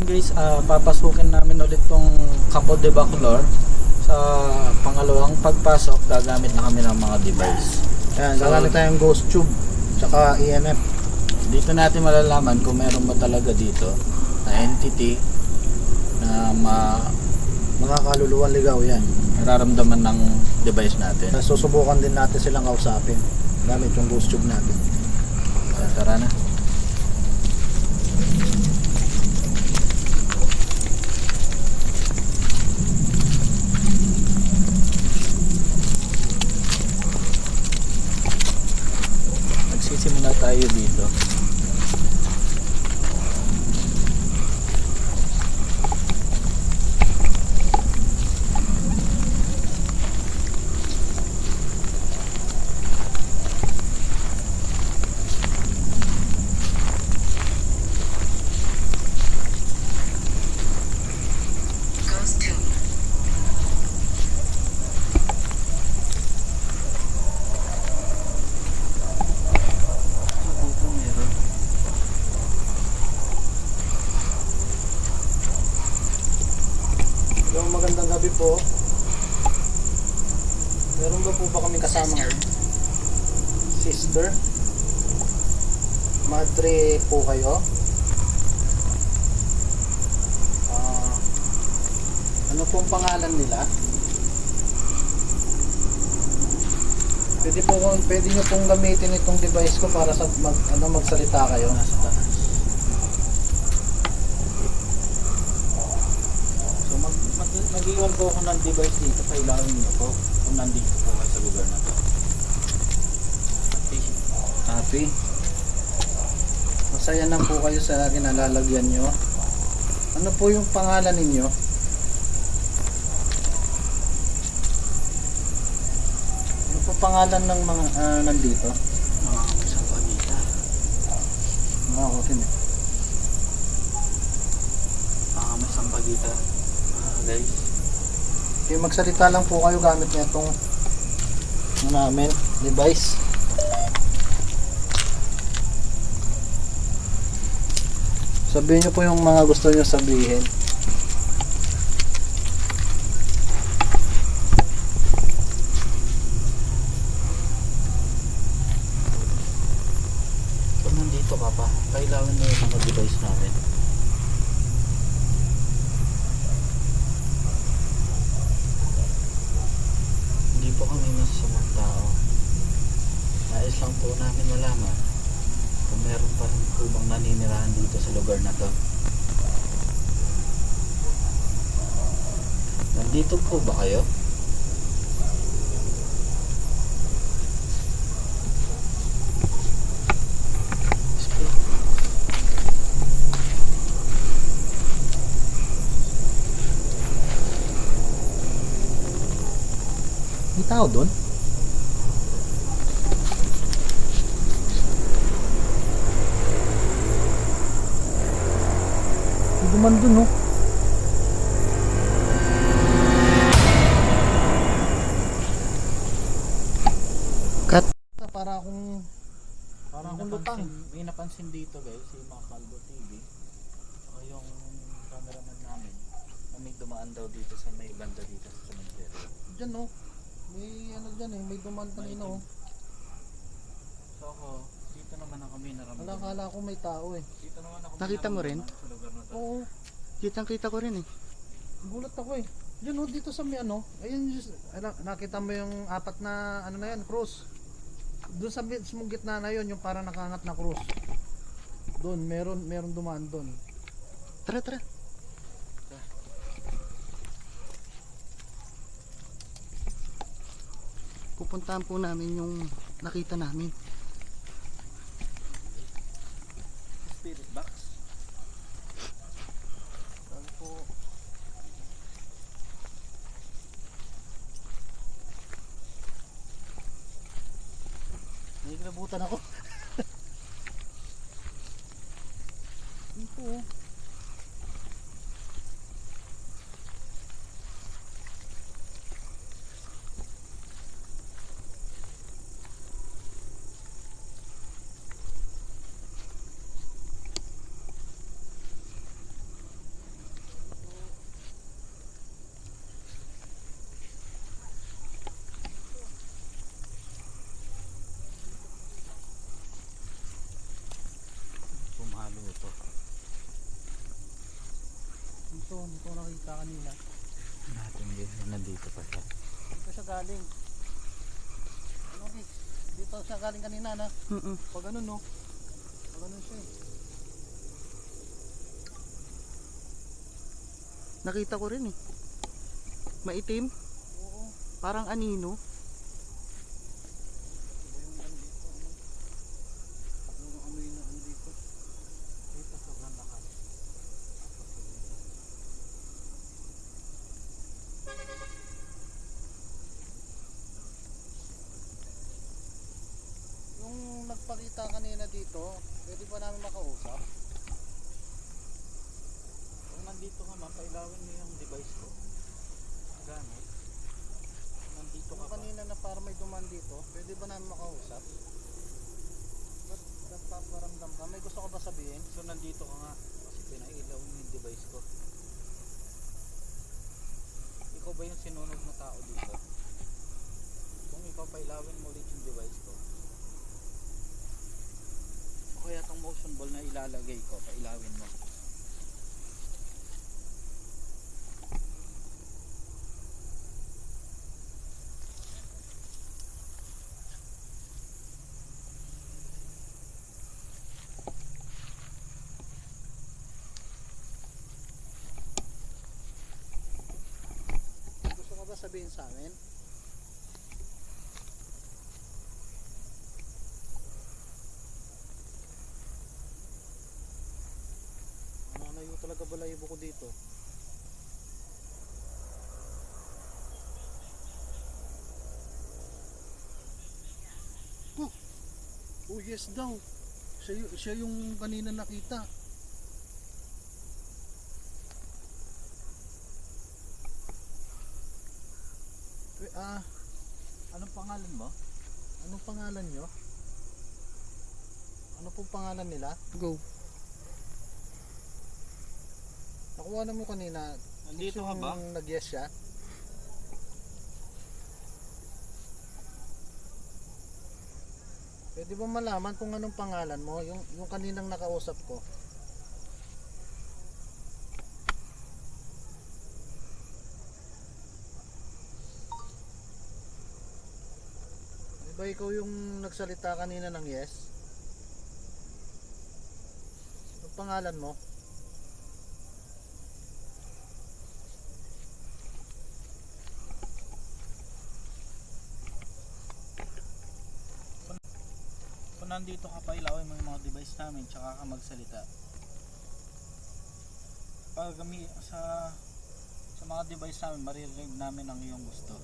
guys, papasukin namin ulit tong Campo de Bacolor. Sa pangalawang pagpasok, gagamit na kami ng mga device. Ayan, gagamit tayong ghost tube tsaka EMF. Dito natin malalaman kung meron ba talaga dito na entity na Makakaluluwang ligaw yan. nararamdaman ng device natin. Susubukan din natin silang kausapin gamit yung ghost tube natin. Tara na. Magsisimula tayo dito. Magandang gabi po. Meron ba po ba kami kasamang sister? Madre po kayo? Ano pong pangalan nila? Pwede nyo pong gamitin itong device ko para sa magsalita kayo. Nasa taas. Mag-iwan po ako ng device dito, kailangan niyo po kung nandito po kayo sa lugar na to. Happy? Masaya na po kayo sa kinalalagyan nyo. Ano po yung pangalan ninyo? Ano po pangalan ng mga nandito? Mga isang pagita. Mga rin eh. Mga isang pagita. Guys. Okay, magsalita lang po kayo gamit niya itong namin device. Sabihin niyo po yung mga gusto niyo sabihin. Kung nandito ka pa, kailangan na yung mga device namin. Hindi po kami masasamang tao. Nais lang po namin malaman kung meron pa rin po bang naninirahan dito sa lugar na to. Nandito po ba kayo? May tao doon? May duman doon, no? Cut. Para akong lutang. May napansin dito guys, si Macaldo TV. O yung cameraman namin na may dumaan daw dito sa may banda dito sa cemetery. Diyan, no? May ano dyan eh, may duman kanina, oh. So ako, dito naman ako may naramdaman. Akala ko may tao eh. Dito naman ako may Nakita mo rin? naramdaman sa lugar na to. Oo, Kitang-kita ko rin eh. gulat ako eh. Diyan, oh, dito sa may ano. Ayun, nakita mo yung apat na ano na yan, cross. Doon sa mismong gitna na yun, yung parang nakangat na cross. Doon, meron dumaan doon. Tara, tara. Pupuntahan po namin yung nakita namin. Spirit box. Sabi po, may kinabutan ako. Ito, oh. luto. Dito nakita kanina. Natin dito, nandito pa siya. Dito siya galing. Ano, Vic? Dito siya galing kanina, na? Pag ganun, no? Pag ganun siya, eh. Nakita ko rin eh. Maitim. Oo. Parang anino. Iba yung ano dito, ano? Yung amoy na ano dito. Dito sobrang lakas. Yung nagpakita kanina dito, pwede ba namin makausap? Kung nandito ka man, pailawin mo yung device ko. Gamit. Nandito Yung ka pa. kanina na para may duman dito, pwede ba namin makausap? Ba't nagpaparamdam ka? May gusto ko ba sabihin? So nandito ka nga. Kasi pinailaw mo yung device ko. Ikaw ba yung sinunod na tao dito? Kung ikaw pailawin mo ulit yung device ko. O kaya itong motion ball na ilalagay ko, pailawin mo. May gusto ko ba sabihin sa amin? Nananayo talaga balayibo ko dito. Oh yes daw. Siya yung kanina nakita. Anong pangalan mo? Anong pangalan nyo? Ano pong pangalan nila? Go. Nakuha na mo kanina. Nandito ka ba? Yung nag-yes siya. Pwede ba malaman kung anong pangalan mo? Yung kaninang nakausap ko. Di ba ikaw yung nagsalita kanina ng yes? Anong pangalan mo? Kung nandito ka pailawin mo yung mga device namin, tsaka ka magsalita. Pag sa mga device namin, maririnig namin ang iyong gusto.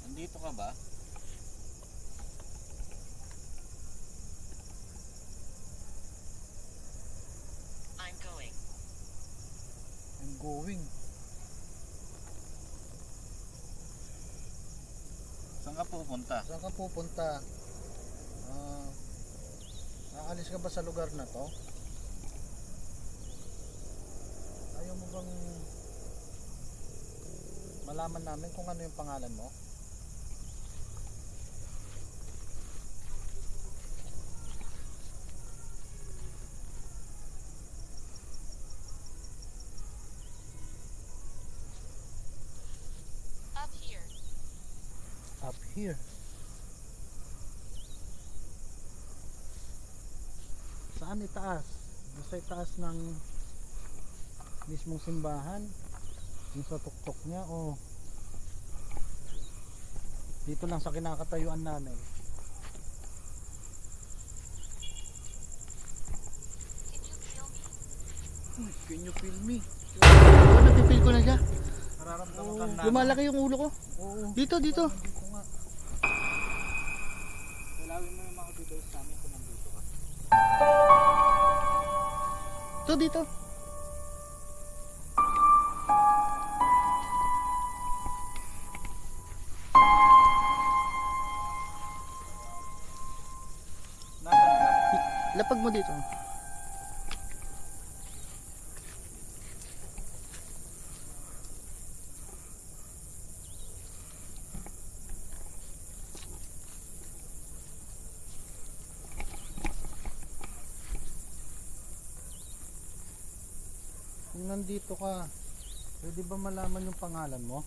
Nandito ka ba? I'm going. I'm going. Saan ka pupunta? Saan ka pupunta? Ah, aalis ka ba sa lugar na to? Ayaw mo bang malaman namin kung ano yung pangalan mo? Up here. Up here. Saan itaas? Basta itaas ng mismong simbahan? Yung sa tuktok niya o dito lang sa kinakatayuan namin? Can you feel me? Can you feel me? Napipil ko na siya. Nararamdaman ka Oo. namin. Lumalaki yung ulo ko. Oo. Dito, dito. Dito nga. Ilawin mo yung mga device namin kung nandito ka. Dito, dito. Nasaan ka? Lapag mo dito. Kung nandito ka, pwede ba malaman yung pangalan mo?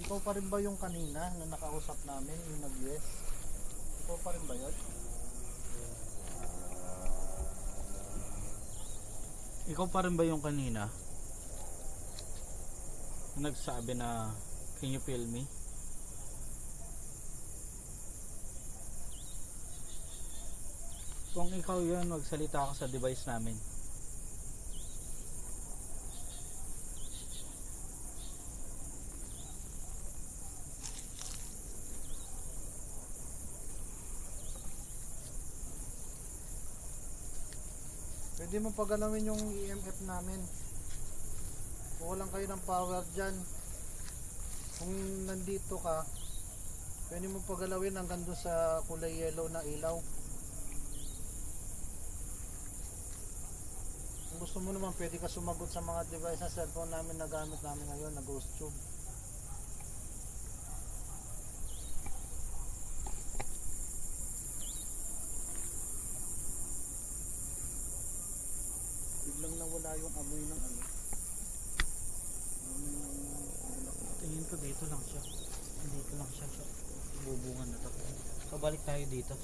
Ikaw pa rin ba yung kanina na nakausap namin, yung nag-yes? Ikaw pa rin ba yun? Ikaw pa rin ba yung kanina? Nagsabi na, can you feel me? Kung ikaw yun, magsalita ka sa device namin. Pwede mo pagalawin yung EMF namin. Kung walang kayo ng power dyan, kung nandito ka, pwede mo pagalawin hanggang doon sa kulay yellow na ilaw. Kung gusto mo naman, pwede ka sumagot sa mga device na cellphone namin na gamit namin ngayon na ghost tube. Biglang nawala yung amoy ng ano. Amoy ng Tingin ko dito lang siya. Dito lang siya. Bubungan na to. So balik tayo dito.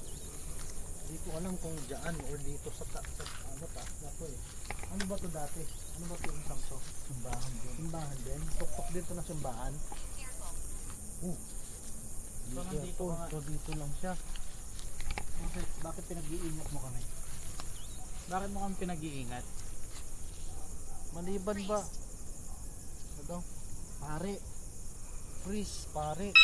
Hindi ko alam kung dyan or dito sa ano taas na to eh. Ano ba to dati? Ano ba to yung samso? Simbahan din. Simbahan din? Tuktok dito na simbahan? So nandito ka nga. So dito lang siya. Bakit pinag-iingat mo kami? Bakit mo kami pinag-iingat? Maliban ba? Ano daw? Pare. Freeze, pare.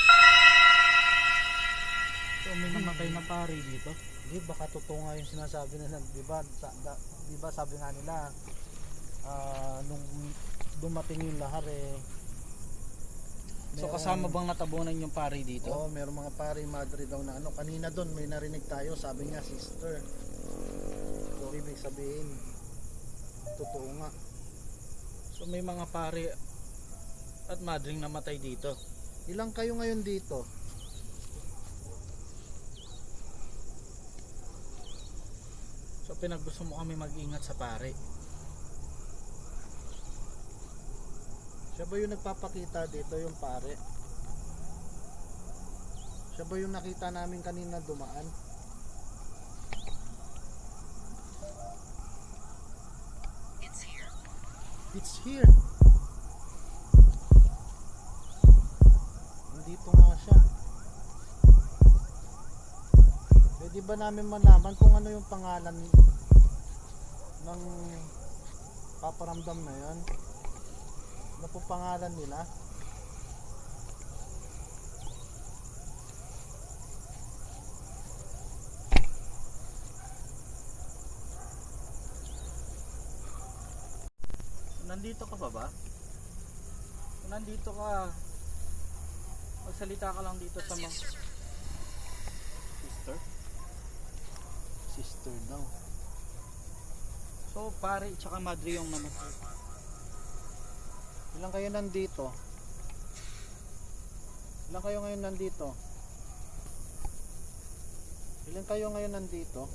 So may namatay na pare dito. Hindi, baka totoo nga yung sinasabi nila. Diba sabi nga nila, nung dumating yung lahar eh. So kasama bang natabunan yung pare dito? Oo, meron mga pare madre daw na ano. Kanina doon may narinig tayo, sabi niya sister. So ibig sabihin, totoo nga. So may mga pare at madring namatay dito. Ilang kayo ngayon dito? So pinaggusto mo kami mag-ingat sa pare. Siya ba yung nagpapakita dito, yung pare? Siya ba yung nakita namin kanina dumaan? It's here. It's here. Nandito nga siya. Pwede ba namin malaman kung ano yung pangalan ng paparamdam na yan? Ano po pangalan nila? Nandito ka pa ba? Kung nandito ka, magsalita ka lang dito sa mga sister? Sister daw. So pare tsaka madre yung namatay. Ilan kayo nandito? Ilan kayo ngayon nandito? Ilan kayo ngayon nandito?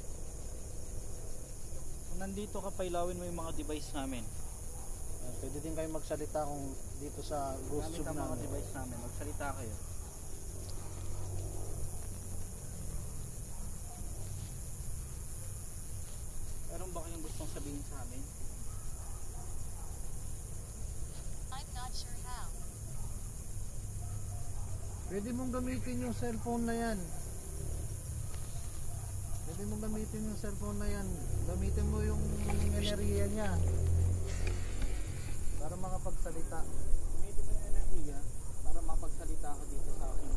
Kung nandito ka, pailawin mo yung mga device namin. Pwede din kayo magsalita kung dito sa ghost Gamit tube ang mga namin. device namin, magsalita kayo. Meron ba kayong gustong sabihin sa amin? I'm not sure how. Pwede mong gamitin yung cellphone na yan. Pwede mong gamitin yung cellphone na yan. Gamitin mo yung enerhiya niya para makapagsalita. Gamitin mo yung enerhiya para mapagsalita ka dito sa akin.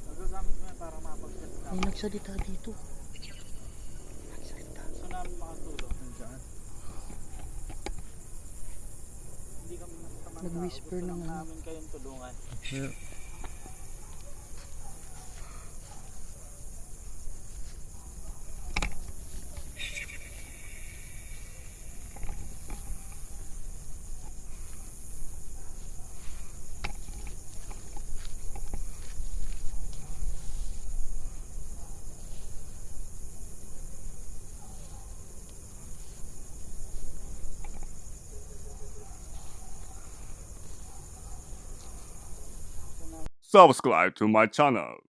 Nagagamit mo yan para mapagsalita May ka. nagsalita dito. Nag-whisper ng ano. namin kayong tulungan. Subscribe to my channel.